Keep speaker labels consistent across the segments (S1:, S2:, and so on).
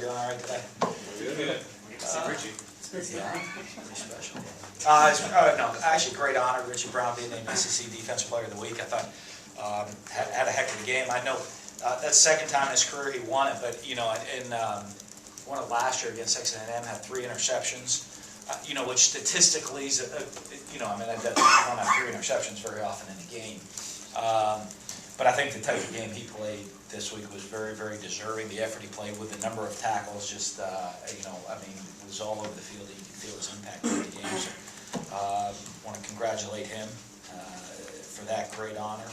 S1: doing all right today?
S2: Good. We get to see Richie.
S1: Yeah, pretty special. No, actually, great honor. Richie Brown being named SEC Defensive Player of the Week. I thought had a heck of a game. I know that's the second time in his career he won it, but you know, in won it last year against Texas A&M, had 3 interceptions. You know, which statistically is, you know, I mean, I don't have 3 interceptions very often in a game. But I think the type of game he played this week was very, very deserving. The effort he played with, the number of tackles, just, you know, I mean, it was all over the field. You could feel his impact in the game. So, want to congratulate him for that great honor.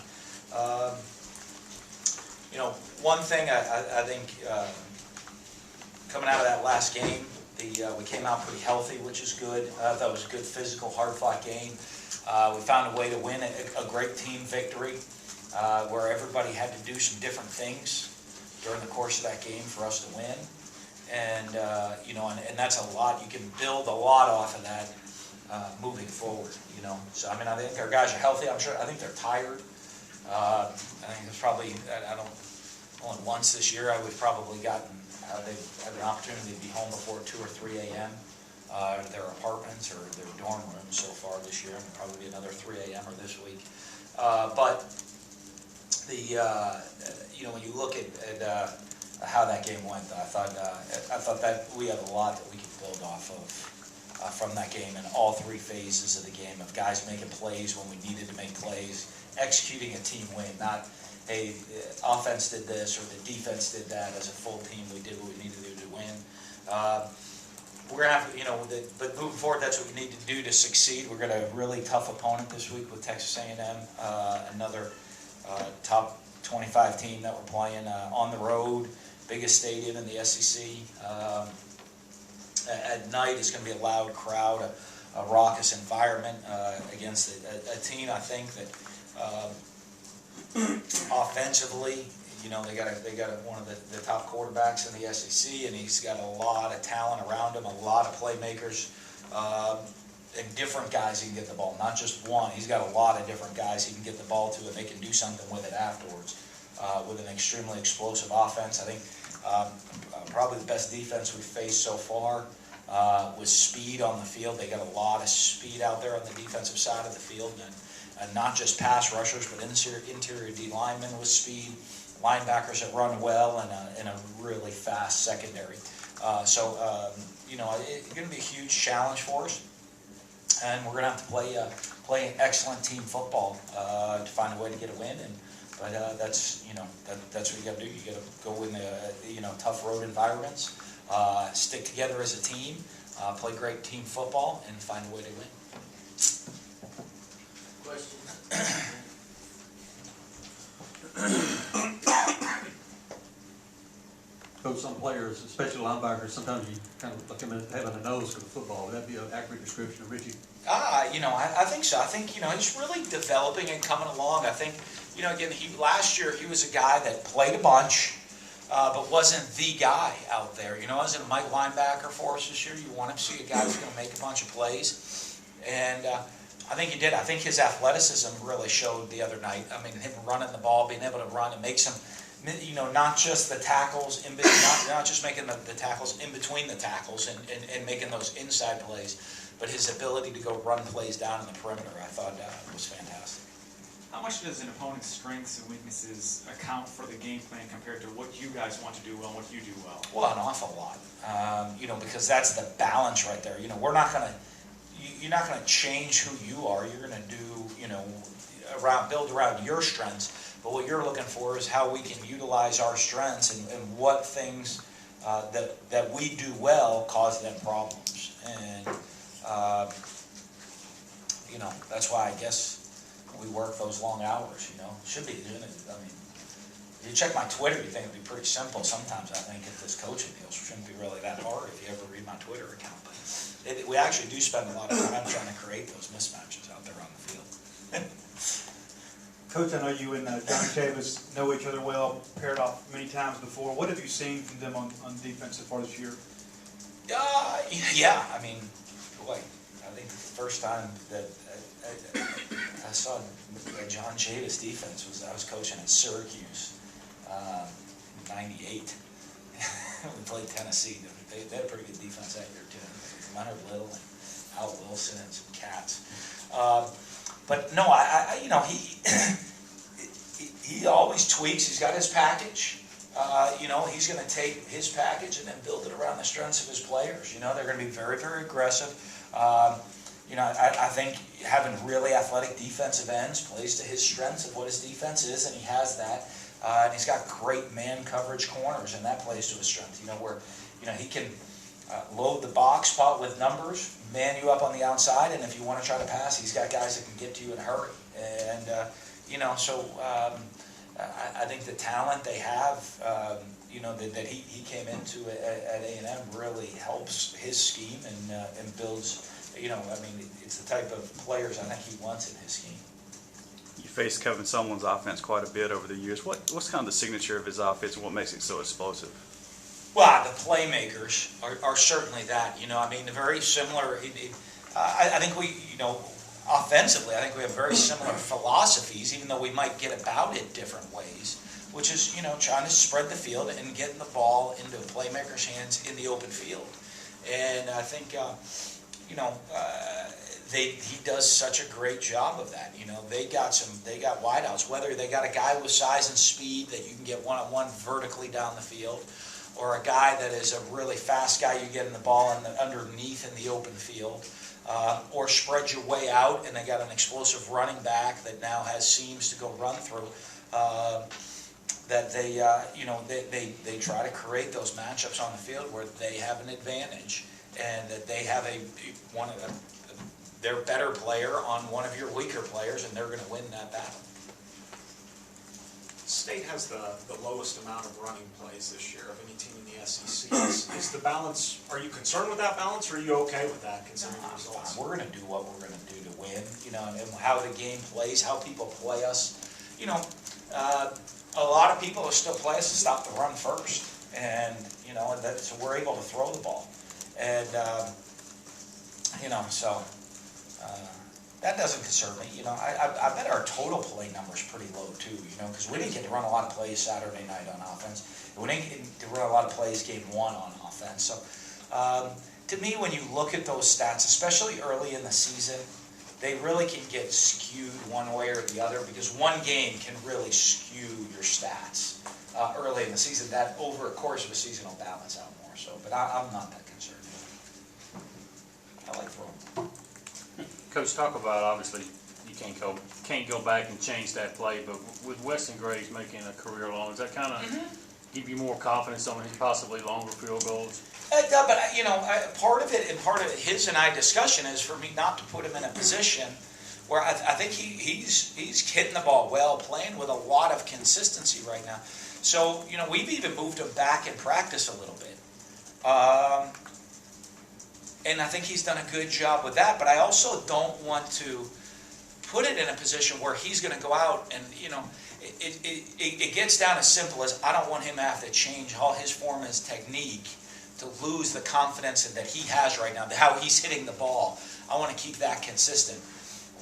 S1: You know, one thing I think coming out of that last game, we came out pretty healthy, which is good. I thought it was a good physical, hard-fought game. We found a way to win a great team victory where everybody had to do some different things during the course of that game for us to win. And, you know, and that's a lot. You can build a lot off of that moving forward, you know. So, I mean, I think our guys are healthy. I think they're tired. I think there's probably, only once this year we've probably gotten, they've had an opportunity to be home before 2 or 3 a.m. Their apartments or their dorm rooms so far this year, and probably be another 3 a.m. or this week. But you know, when you look at how that game went, I thought that we have a lot that we could build off of from that game in all 3 phases of the game, of guys making plays when we needed to make plays, executing a team win, not, hey, offense did this or the defense did that. As a full team, we did what we needed to do to win. We're going to have, you know, but moving forward, that's what we need to do to succeed. We're going to have a really tough opponent this week with Texas A&M, another top 25 team that we're playing on the road, biggest stadium in the SEC. At night, it's going to be a loud crowd, a raucous environment against a team, I think, that offensively, you know, they got one of the top quarterbacks in the SEC, and he's got a lot of talent around him, a lot of playmakers, and different guys he can get the ball, not just one. He's got a lot of different guys he can get the ball to, and they can do something with it afterwards. With an extremely explosive offense, I think probably the best defense we've faced so far was speed on the field. They got a lot of speed out there on the defensive side of the field, and not just pass rushers, but interior D linemen with speed, linebackers that run well, and a really fast secondary. You know, it's going to be a huge challenge for us, and we're going to have to play an excellent team football to find a way to get a win. But that's, you know, that's what you got to do. You got to go in the, you know, tough road environments, stick together as a team, play great team football, and find a way to win.
S3: Coach, some players, especially linebackers, sometimes you kind of look at them as having a nose for the football. Would that be an accurate description of Richie?
S1: You know, I think so. I think, you know, he's really developing and coming along. I think, you know, again, last year he was a guy that played a bunch, but wasn't the guy out there. You know, as a Mike linebacker for us this year, you want to see a guy who's going to make a bunch of plays. And I think he did. I think his athleticism really showed the other night. I mean, him running the ball, being able to run and make some, you know, not just the tackles, not just making the tackles in between the tackles and making those inside plays, but his ability to go run plays down in the perimeter, I thought was fantastic.
S2: How much does an opponent's strengths and weaknesses account for the game plan compared to what you guys want to do well and what you do well?
S1: Well, an awful lot. You know, because that's the balance right there. You know, we're not going to, you're not going to change who you are. You're going to do, you know, build around your strengths. But what you're looking for is how we can utilize our strengths and what things that we do well cause them problems. And, you know, that's why I guess we work those long hours, you know. Should be doing it. I mean, if you check my Twitter, you think it'd be pretty simple. Sometimes I think if this coaching deal shouldn't be really that hard if you ever read my Twitter account. But we actually do spend a lot of time trying to create those mismatches out there on the field.
S4: Coach, I know you and John Chavis know each other well, paired off many times before. What have you seen from them on defense so far this year?
S1: Yeah, I mean, boy, I think the first time that I saw John Chavis defense was I was coaching at Syracuse, '98, we played Tennessee. They had a pretty good defense that year too. Leonard Little and Al Wilson and some cats. But no, you know, he always tweaks. He's got his package. You know, he's going to take his package and then build it around the strengths of his players. You know, they're going to be very, very aggressive. You know, I think having really athletic defensive ends plays to his strengths of what his defense is, and he has that. And he's got great man coverage corners, and that plays to his strength. You know, where, you know, he can load the box spot with numbers, man you up on the outside, and if you want to try to pass, he's got guys that can get to you in a hurry. And, you know, so I think the talent they have, you know, that he came into at A&M really helps his scheme and builds, you know, I mean, it's the type of players I think he wants in his scheme.
S5: You faced Kevin Sumlin's offense quite a bit over the years. What's kind of the signature of his offense and what makes it so explosive?
S1: Well, the playmakers are certainly that. You know, I mean, very similar. I think we, you know, offensively, I think we have very similar philosophies, even though we might get about it different ways, which is, you know, trying to spread the field and getting the ball into a playmaker's hands in the open field. And I think, you know, he does such a great job of that. You know, they got wideouts, whether they got a guy with size and speed that you can get one-on-one vertically down the field, or a guy that is a really fast guy you get in the ball underneath in the open field, or spread your way out and they got an explosive running back that now has seams to go run through. That they, you know, they try to create those matchups on the field where they have an advantage and that they have their better player on one of your weaker players, and they're going to win that battle.
S6: State has the lowest amount of running plays this year of any team in the SEC. Is the balance, are you concerned with that balance, or are you okay with that considering the results?
S1: We're going to do what we're going to do to win, you know, and how the game plays, how people play us. You know, a lot of people still play us to stop the run first, and, you know, so we're able to throw the ball. And, you know, so that doesn't concern me. You know, I bet our total play number's pretty low too, you know, because we didn't get to run a lot of plays Saturday night on offense. We didn't get to run a lot of plays game one on offense. So, to me, when you look at those stats, especially early in the season, they really can get skewed one way or the other because one game can really skew your stats early in the season. That over a course of a season will balance out more. So, but I'm not that concerned. I like throwing.
S7: Coach, talk about, obviously, you can't go back and change that play, but with Weston Graves making a career long, does that kind of give you more confidence on his possibly longer field goals?
S1: It does, but you know, part of it, and part of his and I discussion is for me not to put him in a position where I think he's hitting the ball well, playing with a lot of consistency right now. So, you know, we've even moved him back in practice a little bit. And I think he's done a good job with that, but I also don't want to put it in a position where he's going to go out and, you know, it gets down as simple as I don't want him to have to change all his form and his technique to lose the confidence that he has right now, how he's hitting the ball. I want to keep that consistent.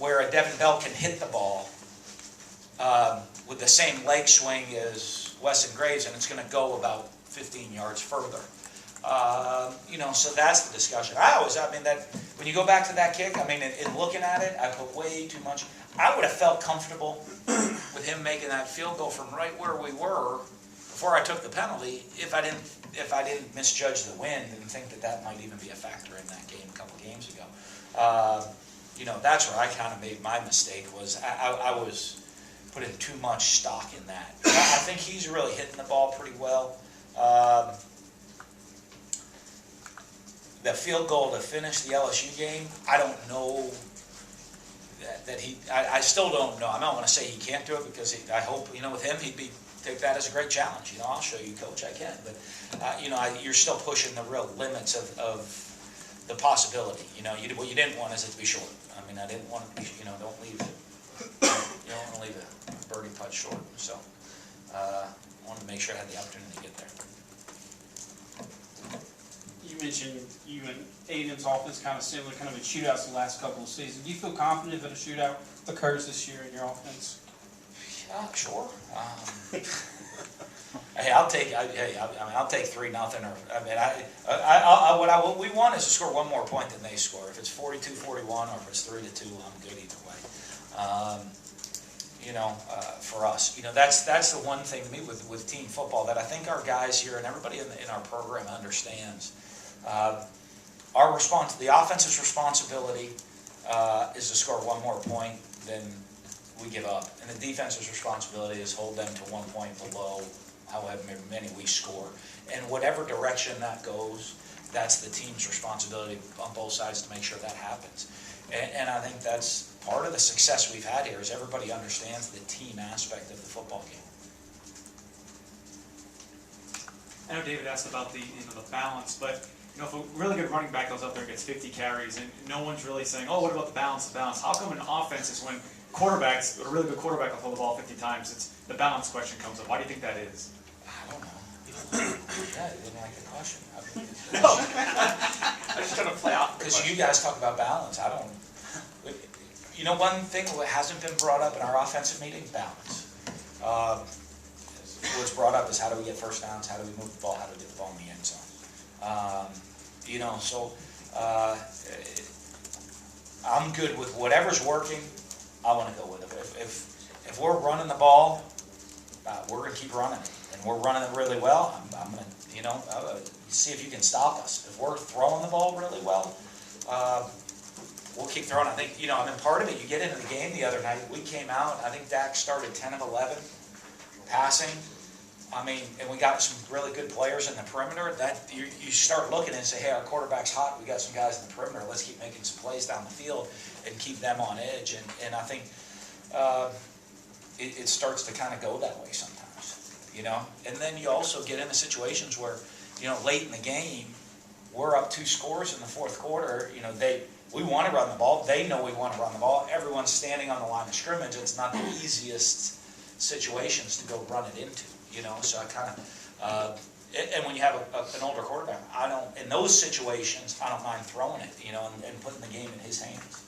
S1: Where a Devin Bell can hit the ball with the same leg swing as Weston Graves, and it's going to go about 15 yards further. You know, so that's the discussion. I mean, that when you go back to that kick, I mean, in looking at it, I put way too much. I would have felt comfortable with him making that field goal from right where we were before I took the penalty if I didn't misjudge the wind and think that might even be a factor in that game a couple games ago. You know, that's where I kind of made my mistake was I was putting too much stock in that. I think he's really hitting the ball pretty well. The field goal to finish the LSU game, I don't know that he. I still don't know. I don't want to say he can't do it because I hope, you know, with him take that as a great challenge. You know, I'll show you, Coach, I can. But you know, you're still pushing the real limits of the possibility. You know, what you didn't want is it to be short. I mean, I didn't want to be, you know, don't leave it. You don't want to leave a birdie putt short. So I wanted to make sure I had the opportunity to get there.
S8: You mentioned you and A&M's offense kind of similar, kind of in shootouts the last couple of seasons. Do you feel confident that a shootout occurs this year in your offense?
S1: Yeah, sure. Hey, I'll take 3-0, or, what we want is to score one more point than they score. If it's 42-41, or if it's 3-2, I'm good either way. For us, that's the one thing to me with team football that I think our guys here and everybody in our program understands. The offense's responsibility is to score one more point than we give up, and the defense's responsibility is hold them to 1 point below however many we score. And whatever direction that goes, that's the team's responsibility on both sides to make sure that happens. And I think that's part of the success we've had here is everybody understands the team aspect of the football game.
S2: I know David asked about the balance, but if a really good running back goes out there and gets 50 carries, and no one's really saying, oh, what about the balance? How come in offenses when quarterbacks, a really good quarterback will throw the ball 50 times, it's the balance question comes up? Why do you think that is?
S1: I don't know. Yeah, you didn't like the question.
S2: No, I'm just trying to play out.
S1: Because you guys talk about balance. I don't. One thing that hasn't been brought up in our offensive meeting, balance. What's brought up is how do we get first downs, how do we move the ball, how do we get the ball in the end zone. I'm good with whatever's working. I want to go with it. If we're running the ball, we're going to keep running it, and we're running it really well. I'm going to, see if you can stop us. If we're throwing the ball really well, we'll keep throwing. I think, part of it, you get into the game the other night, we came out, I think Dak started 10 of 11 passing. And we got some really good players in the perimeter. That you start looking and say, hey, our quarterback's hot. We got some guys in the perimeter. Let's keep making some plays down the field and keep them on edge. And I think it starts to kind of go that way sometimes, And then you also get into situations where, late in the game, we're up 2 scores in the fourth quarter. We want to run the ball. They know we want to run the ball. Everyone's standing on the line of scrimmage. It's not the easiest situations to go run it into. So I kind of, and when you have an older quarterback, in those situations, I don't mind throwing it, and putting the game in his hands.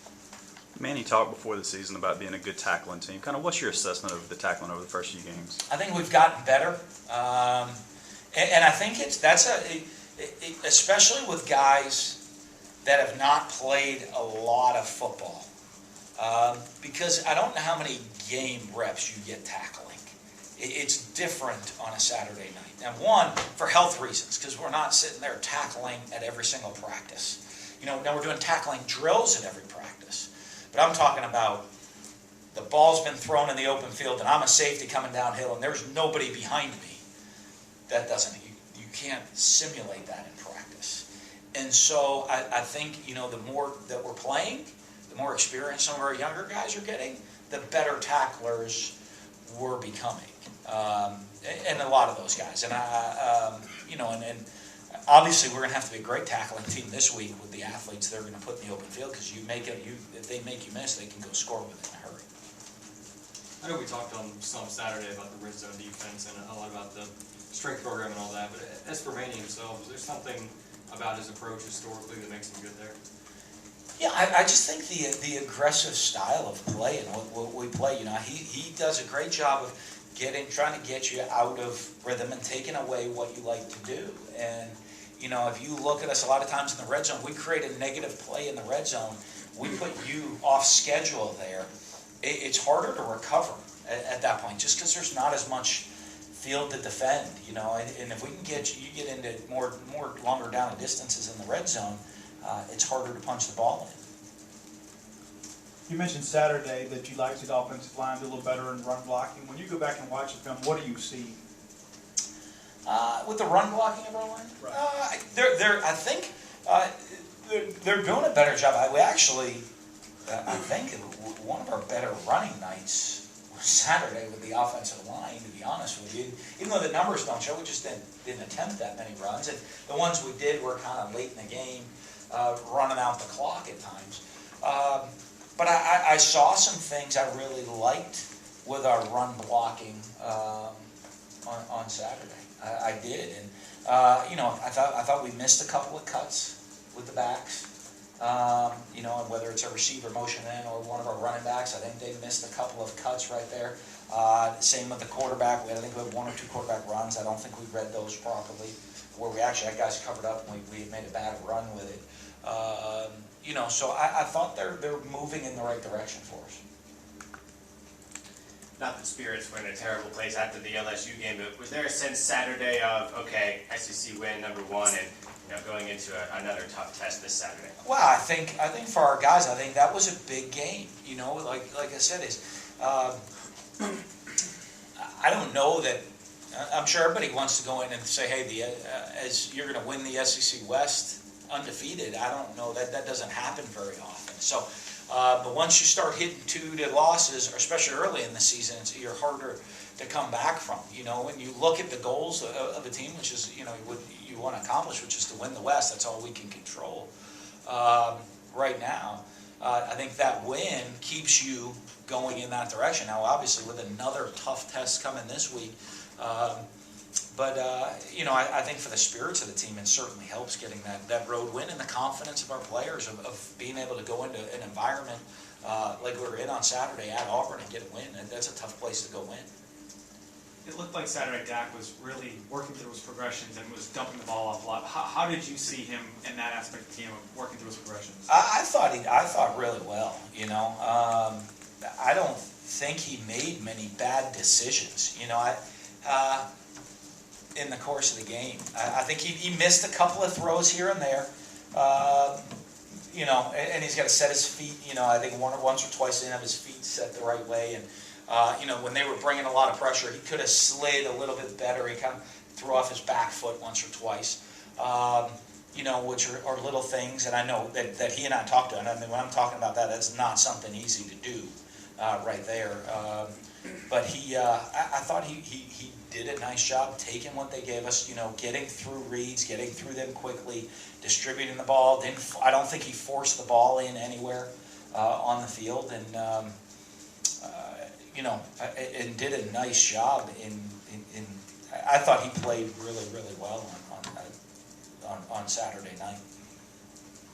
S5: Manny talked before the season about being a good tackling team. Kind of what's your assessment of the tackling over the first few games?
S1: I think we've gotten better. And I think especially with guys that have not played a lot of football. Because I don't know how many game reps you get tackling. It's different on a Saturday night. Now, one, for health reasons, because we're not sitting there tackling at every single practice. Now we're doing tackling drills at every practice. But I'm talking about the ball's been thrown in the open field, and I'm a safety coming downhill, and there's nobody behind me. That doesn't, you can't simulate that in practice. And so I think, the more that we're playing, the more experience some of our younger guys are getting, the better tacklers we're becoming. And a lot of those guys. And and obviously we're going to have to be a great tackling team this week with the athletes they're going to put in the open field, because if they make you miss, they can go score with it in a hurry.
S9: I know we talked on some Saturday about the red zone defense and a lot about the strength program and all that, but as for Manny himself, is there something about his approach historically that makes him good there?
S1: Yeah, I just think the aggressive style of play and what we play, he does a great job of trying to get you out of rhythm and taking away what you like to do. And, if you look at us a lot of times in the red zone, we create a negative play in the red zone. We put you off schedule there. It's harder to recover at that point, just because there's not as much field to defend, and if we can get you get into more longer down distances in the red zone, it's harder to punch the ball in.
S4: You mentioned Saturday that you liked the offensive line a little better in run blocking. When you go back and watch the film, what do you see?
S1: With the run blocking of our line, I think they're doing a better job. We actually, I think one of our better running nights was Saturday with the offensive line, to be honest with you. Even though the numbers don't show, we just didn't attempt that many runs. And the ones we did were kind of late in the game, running out the clock at times. But I saw some things I really liked with our run blocking on Saturday. I did, and I thought we missed a couple of cuts with the backs. And whether it's a receiver motion in or one of our running backs, I think they missed a couple of cuts right there. Same with the quarterback. I think we had 1 or 2 quarterback runs. I don't think we read those properly, where we actually had guys covered up and we made a bad run with it. You know, so I thought they're moving in the right direction for us.
S10: Not that spirits were in a terrible place after the LSU game, but was there a sense Saturday of, okay, SEC win number 1 and, you know, going into another tough test this Saturday?
S1: Well, I think for our guys, I think that was a big game. You know, like I said, I don't know that. I'm sure everybody wants to go in and say, hey, as you're going to win the SEC West undefeated. I don't know that doesn't happen very often. So, but once you start hitting 2 losses, or especially early in the season, you're harder to come back from. You know, when you look at the goals of a team, which is, you know, what you want to accomplish, which is to win the West. That's all we can control right now. I think that win keeps you going in that direction. Now, obviously, with another tough test coming this week. You know, I think for the spirits of the team, it certainly helps getting that road win and the confidence of our players of being able to go into an environment like we were in on Saturday at Auburn and get a win. That's a tough place to go win.
S2: It looked like Saturday Dak was really working through his progressions and was dumping the ball off a lot. How did you see him in that aspect of the game of working through his progressions?
S1: I thought really well. You know, I don't think he made many bad decisions. You know, in the course of the game, I think he missed a couple of throws here and there. You know, and he's got to set his feet. You know, I think once or twice he didn't have his feet set the right way, and you know, when they were bringing a lot of pressure, he could have slid a little bit better. He kind of threw off his back foot once or twice. You know, which are little things, and I know that he and I talked to him. I mean, when I'm talking about that, that's not something easy to do right there. But I thought he did a nice job taking what they gave us, you know, getting through reads, getting through them quickly, distributing the ball. I don't think he forced the ball in anywhere on the field, and you know, and did a nice job in I thought he played really, really well on Saturday night.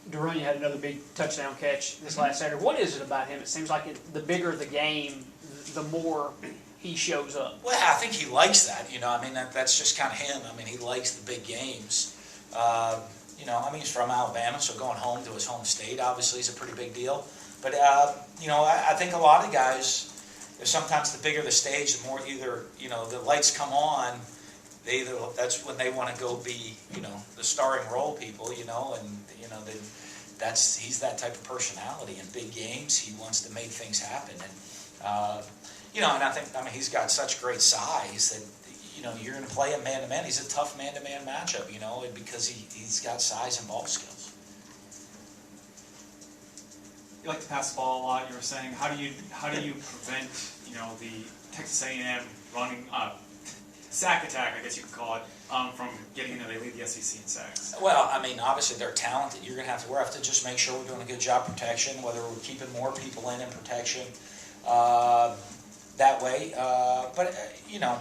S11: Derunya had another big touchdown catch this last Saturday. What is it about him? It seems like the bigger the game, the more he shows up.
S1: Well, I think he likes that. You know, I mean, that's just kind of him. I mean, he likes the big games. You know, I mean, he's from Alabama, so going home to his home state obviously is a pretty big deal. But you know, I think a lot of guys, sometimes the bigger the stage, the more either, you know, the lights come on. That's when they want to go be, you know, the starring role people, you know, and you know, he's that type of personality in big games. He wants to make things happen, and you know, and I mean, he's got such great size that, you know, you're going to play him man to man. He's a tough man to man matchup, you know, because he's got size and ball skills.
S2: You like to pass the ball a lot. You were saying, how do you prevent, you know, the Texas A&M running sack attack, I guess you could call it, from getting in there? They lead the SEC in sacks. Well,
S1: I mean, obviously they're talented. We're going to have to just make sure we're doing a good job protection, whether we're keeping more people in protection that way. But you know,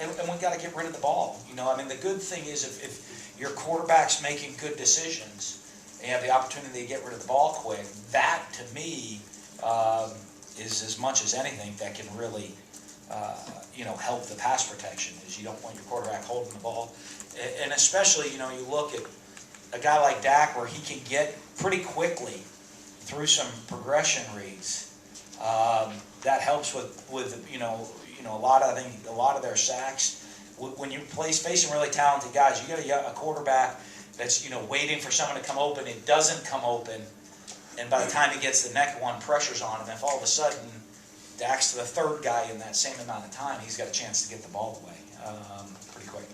S1: and we got to get rid of the ball. You know, I mean, the good thing is if your quarterback's making good decisions, and you have the opportunity to get rid of the ball quick, that to me is as much as anything that can really you know, help the pass protection. Is you don't want your quarterback holding the ball, and especially, you know, you look at a guy like Dak where he can get pretty quickly through some progression reads. That helps with you know a lot of their sacks. When you facing really talented guys, you got a quarterback that's, you know, waiting for someone to come open. It doesn't come open, and by the time he gets the next one, pressure's on him. If all of a sudden Dak's the third guy in that same amount of time, he's got a chance to get the ball away pretty quick.